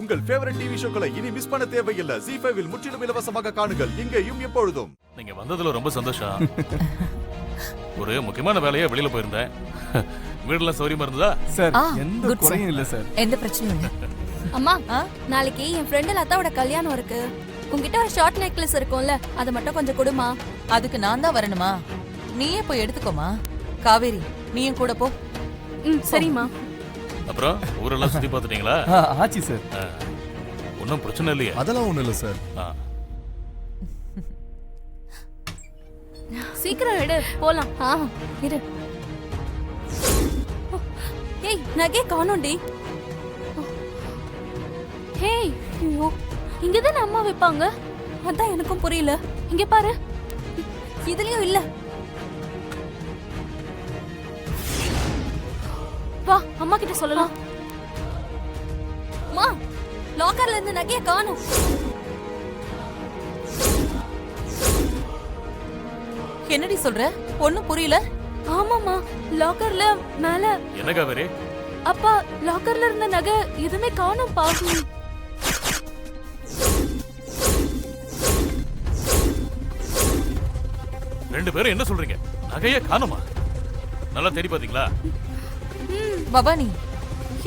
உங்கள் favourite TV ஷோக்களை இனி miss பண்ண தேவையில்லை. ZEE5 இல் முற்றிலும் இலவசமாக காணுங்கள், இங்கேயும் எப்பொழுதும். நீங்க வந்ததுல ரொம்ப சந்தோஷம். ஒரு முக்கியமான வேலையா வெளியில போயிருந்தேன். வீடுலாம் சௌரியமா இருந்ததா? சார் எந்த குறையும் இல்ல சார். எந்த பிரச்சனையும் இல்ல. அம்மா, நாளைக்கு என் ஃப்ரெண்ட் லதாவோட கல்யாணம் இருக்கு. உங்ககிட்ட ஒரு ஷார்ட் நெக்லஸ் இருக்கும்ல, அதை மட்டும் கொஞ்சம் கொடுமா. அதுக்கு நான் தான் வரணுமா? நீயே போய் எடுத்துக்கோமா. காவேரி, நீயும் கூட போ. சரிம்மா. அப்புறம் ஊரெல்லாம் சுத்தி பார்த்துட்டீங்களா? ஆச்சி சார். ஒன்றும் பிரச்சனை இல்லையா? அதெல்லாம் ஒண்ணும் இல்ல சார். சீக்கிரம் எடு, போலாம். இரு. ஏய், நகை காணோண்டி. ஹேய், ஐயோ, இங்கதான் அம்மா வைப்பாங்க. அதான் எனக்கும் புரியல. இங்க பாரு, இதுலயும் இல்ல. வா, அம்மா கிட்ட சொல்லலாம். அம்மா, லாக்கர்ல இருந்து நகைய காணோம். என்னடி சொல்ற? ஒண்ணும் புரியல. ஆமாமா, லாக்கர்ல மேல. என்ன காவேரி? அப்பா, லாக்கர்ல இருந்த நகை எதுவுமே காணோம் பா. ரெண்டு பேரும் என்ன சொல்றீங்க? நகைய காணுமா? நல்லா தேடி பாத்தீங்களா? பவானி,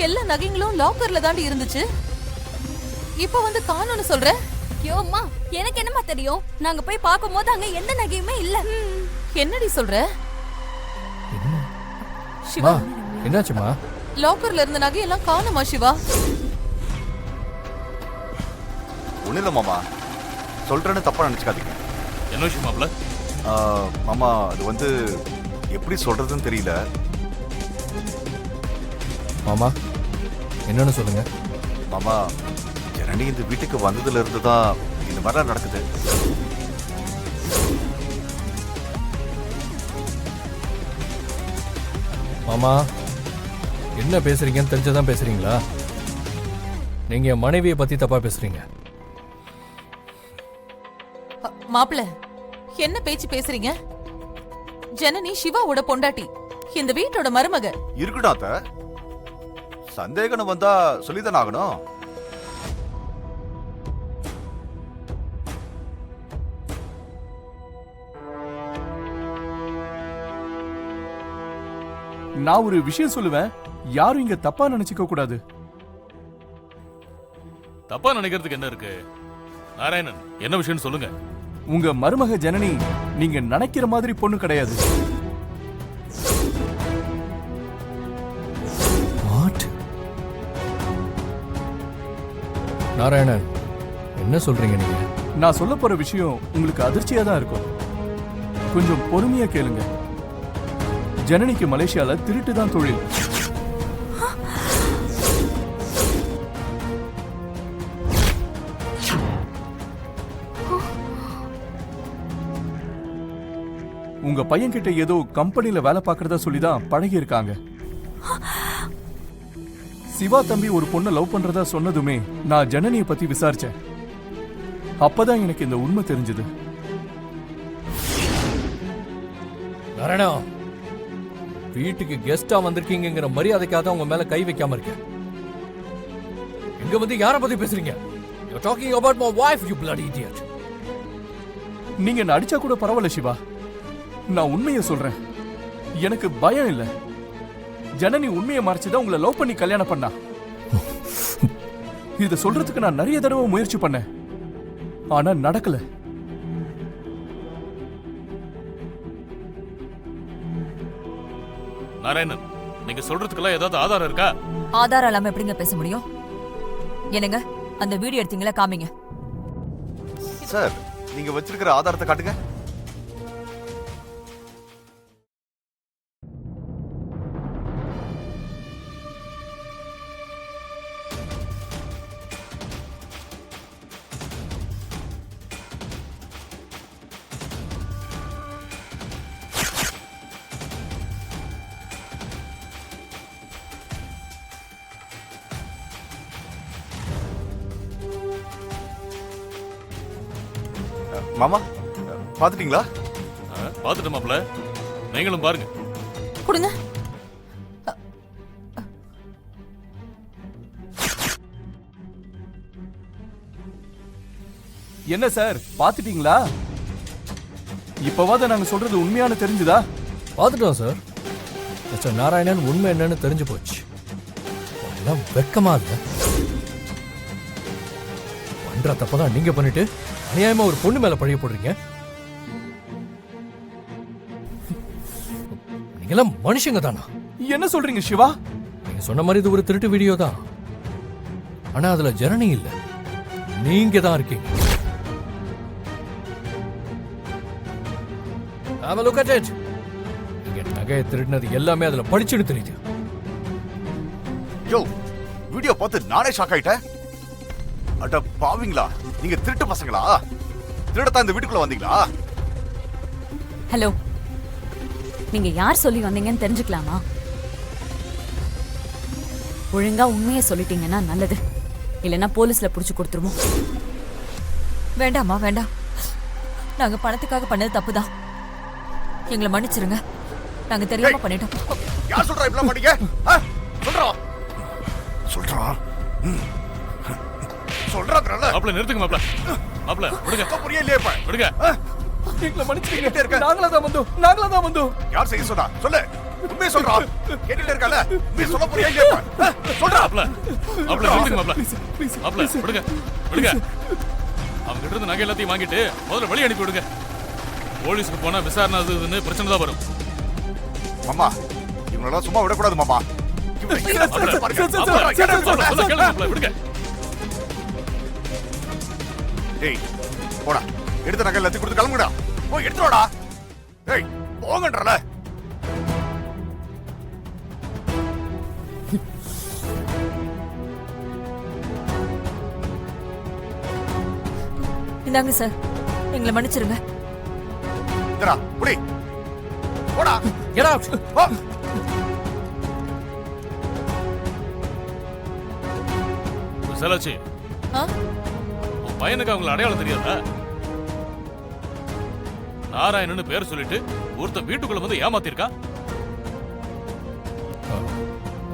எல்லா நகைங்களும் லாக்கர்ல தாண்டி இருந்துச்சு. இப்ப வந்து காணோம்னு சொல்ற? யோம்மா, எனக்கு என்னமா தெரியும்? நாங்க போய் பார்க்கும்போது அங்க எந்த நகையுமே இல்ல. என்னடி சொல்ற? சிவா, என்னாச்சுமா? லாக்கர்ல இருந்த நகையெல்லாம் காணுமா சிவா? ஒண்ணு இல்ல மாமா, சொல்றேன்னு தப்பா நினைச்சுக்காதீங்க. என்ன விஷயம் மாப்ள? மாமா, அது வந்து எப்படி சொல்றதுன்னு தெரியல. மாமா, என்னன்னு சொல்லுங்க. மாமா, ஜனனி இந்த வீட்டுக்கு வந்ததுல இருந்து தான் இந்த மாதிரிலாம் நடக்குது. மாமா, என்ன பேசுறீங்கன்னு தெரிஞ்சதான் பேசுறீங்களா? நீங்க என் மனைவியை பத்தி தப்பா பேசுறீங்க. மாப்பிள, என்ன பேச்சு பேசுறீங்க? ஜனனி சிவாவோட பொண்டாட்டி, இந்த வீட்டோட மருமக. இருக்கட்டும் அத்தை, சந்தேகம் வந்தா சொல்லிதானே ஆகணும். நான் ஒரு விஷயம் சொல்லுவேன், யாரும் இங்க தப்பா நினைச்சுக்க கூடாது. தப்பா நினைக்கிறதுக்கு என்ன இருக்கு? நாராயணன், என்ன விஷயம் சொல்லுங்க. உங்க மருமக ஜனனி நீங்க நினைக்கிற மாதிரி பொண்ணு கிடையாது. நாராயணன், என்ன சொல்றீங்க நீங்க? நான் சொல்ல போற விஷயம் உங்களுக்கு அதிர்ச்சியா தான் இருக்கும். கொஞ்சம் பொறுமையா கேளுங்க. ஜனனிக்கு மலேசியால திருட்டு தான் தொழில். உங்க பையன் கிட்ட ஏதோ கம்பெனில வேலை பார்க்கறதா சொல்லிதான் பழகி இருக்காங்க. சிவா தம்பி ஒரு பொண்ணை லவ் பண்றதா சொன்னதுமே நான் ஜனனியை பத்தி விசாரிச்சேன். அப்பதான் எனக்கு இந்த உண்மை தெரிஞ்சது. நாராயணா, வீட்டுக்கு கெஸ்டா வந்திருக்கீங்கிற மரியாதைக்காக தான் உங்க மேல கை வைக்காம இருக்கேன். இங்க வந்து யார பத்தி பேசுறீங்க? You're talking about my wife, you bloody idiot. நீங்க என்ன அடிச்சா கூட பரவாயில்ல சிவா, நான் உண்மையை சொல்றேன். எனக்கு பயம் இல்ல. ஜனனி உண்மையை மறைச்சுதான் உங்களை லவ் பண்ணி கல்யாணம் பண்ணா. இத சொல்றதுக்கு நான் நிறைய தடவை முயற்சி பண்ணேன், ஆனா நடக்கல. நாராயணன், நீங்க சொல்றதுக்கெல்லாம் ஏதாவது ஆதாரம் இருக்கா? ஆதாரம் இல்லாம எப்படிங்க பேச முடியும்? என்னங்க, அந்த வீடியோ எடுத்தீங்களா? காமிங்க. சார், நீங்க வச்சிருக்கிற ஆதாரத்தை காட்டுங்க. மாமா, பாத்துட்டீங்களா? பாத்துட்டு மாப்ள, நீங்களும் பாருங்க. கொடுங்க. என்ன சார் பாத்துட்டீங்களா? இப்பவாத நாங்க சொல்றது உண்மையான தெரிஞ்சுதா? பார்த்துட்டோம் சார். மிஸ்டர் நாராயணன் உண்மை என்னன்னு தெரிஞ்சு போச்சு. எல்லாம் வெக்கமா இல்ல? பண்ற தப்பதான் நீங்க பண்ணிட்டு அநியாயமா ஒரு பொண்ணு மேல பழிய போடுறீங்க. நீங்களாம் மனுஷங்க தானா? என்ன சொல்றீங்க சிவா? நீங்க சொன்ன மாதிரி இது ஒரு திருட்டு வீடியோ தான். ஆனா அதுல ஜனனி இல்ல, நீங்க தான் இருக்கீங்க. Have a look at it. நீங்க நகையை திருடினது எல்லாமே அதுல படிச்சுன்னு தெரியுது. யோ, வீடியோ பார்த்து நானே ஷாக் ஆயிட்டேன். அட பாவிங்களா, நீங்க திருட்டு பசங்களா? திருடத்தான் இந்த வீட்டுக்குள்ள வந்தீங்களா? ஹலோ, நீங்க யார் சொல்லி வந்தீங்கன்னு தெரிஞ்சுக்கலாமா? ஒழுங்கா உண்மையை சொல்லிட்டீங்கன்னா நல்லது, இல்லைன்னா போலீஸ்ல புடிச்சு கொடுத்துருவோம். வேண்டாம்மா வேண்டாம். நாங்க பணத்துக்காக பண்ணது தப்புதான். எங்களை மன்னிச்சிருங்க. நாங்க தெரியாம பண்ணிட்டோம். யார் சொல்றா இப்படி பண்ணீங்க? சொல்றா சொல்றா சொல்றாங்கறல. மாப்ள நிறுத்துங்க மாப்ள. மாப்ள விடுங்க. புரியலையே இப்ப. விடுங்க. எங்களை மன்னிச்சிடுங்க. கேட்டுட்டே இருக்க. நாங்களா தான் வந்தோம். யார் செய்ய சொன்னா? சொல்லு. உண்மையை சொல்றா. கேட்டுட்டே இருக்கல. உண்மையை சொல்ல புரியலையே இப்ப. சொல்றா. மாப்ள. மாப்ள நிறுத்துங்க மாப்ள. ப்ளீஸ் மாப்ள விடுங்க. விடுங்க. அவங்க கிட்ட இருந்து நகை எல்லாத்தையும் வாங்கிட்டு முதல்ல வெளிய அனுப்பி விடுங்க. போலீஸ்க்கு போனா விசாரணை அதுன்னு பிரச்சனை தான் வரும். மாமா, இவங்களெல்லாம் சும்மா விடக்கூடாது மாமா. விடுங்க. டேய், போடா. எடுத்த நகை எல்லாத்தையும் கொடுத்து கிளம்புடா. போய் எடுத்து வாடா. டேய், போங்கன்றல. இந்தாங்க சார், எங்களை மன்னிச்சிருங்க. இந்தடா, புடி. போடா. Get out. போ. விசாலாச்சி, ஆ? உன் பையனுக்கு அவங்கள அடையாளம் தெரியாதா? நாராயணன்னு பேர் சொல்லிட்டு ஒருத்தன் வீட்டுக்குள்ள வந்து ஏமாத்திருக்கா.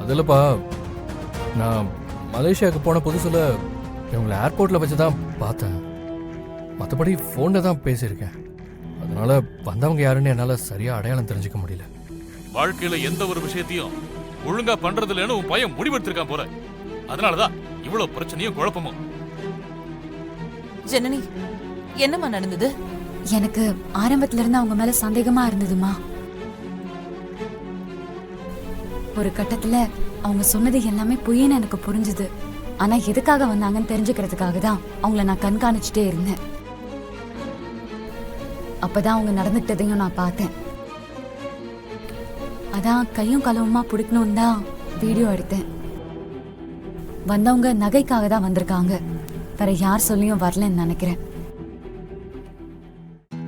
அதுலப்பா, நான் மலேசியாவுக்கு போன புதுசுல இவங்களை ஏர்போர்ட்ல வச்சு தான் பார்த்தேன். மற்றபடி ஃபோன்ல தான் பேசியிருக்கேன். அதனால வந்தவங்க யாருன்னு என்னால சரியா அடையாளம் தெரிஞ்சுக்க முடியல. வாழ்க்கையில எந்த ஒரு விஷயத்தையும் ஒழுங்கா பண்றது இல்லைன்னு உன் பையன் முடிவெடுத்திருக்கான் போல. அதனாலதான் இவ்வளவு பிரச்சனையும் குழப்பமும். ஜனனி, என்னம்மா நடந்தது? எனக்கு ஆரம்பத்துல இருந்து அவங்க மேல சந்தேகமா இருந்ததுமா. ஒரு கட்டத்துல அவங்க சொன்னது எல்லாமே பொய்ன்னு எனக்கு புரிஞ்சுது. ஆனா எதுக்காக வந்தாங்கன்னு தெரிஞ்சுக்கிறதுக்காக தான் அவங்கள நான் கண்காணிச்சுட்டே இருந்தேன். அப்பதான் அவங்க நடந்துட்டதையும் நான் பார்த்தேன். அதான் கையும் களவுமா பிடிக்கணும் தான் வீடியோ எடுத்தேன். வந்தவங்க நகைக்காக தான் வந்திருக்காங்க, வேற யார் சொல்லியும் வரலன்னு நினைக்கிறேன்.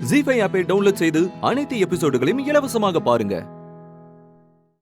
ஜீ5 ஆப்பை டவுன்லோட் செய்து அனைத்து எபிசோடுகளையும் இலவசமாக பாருங்க.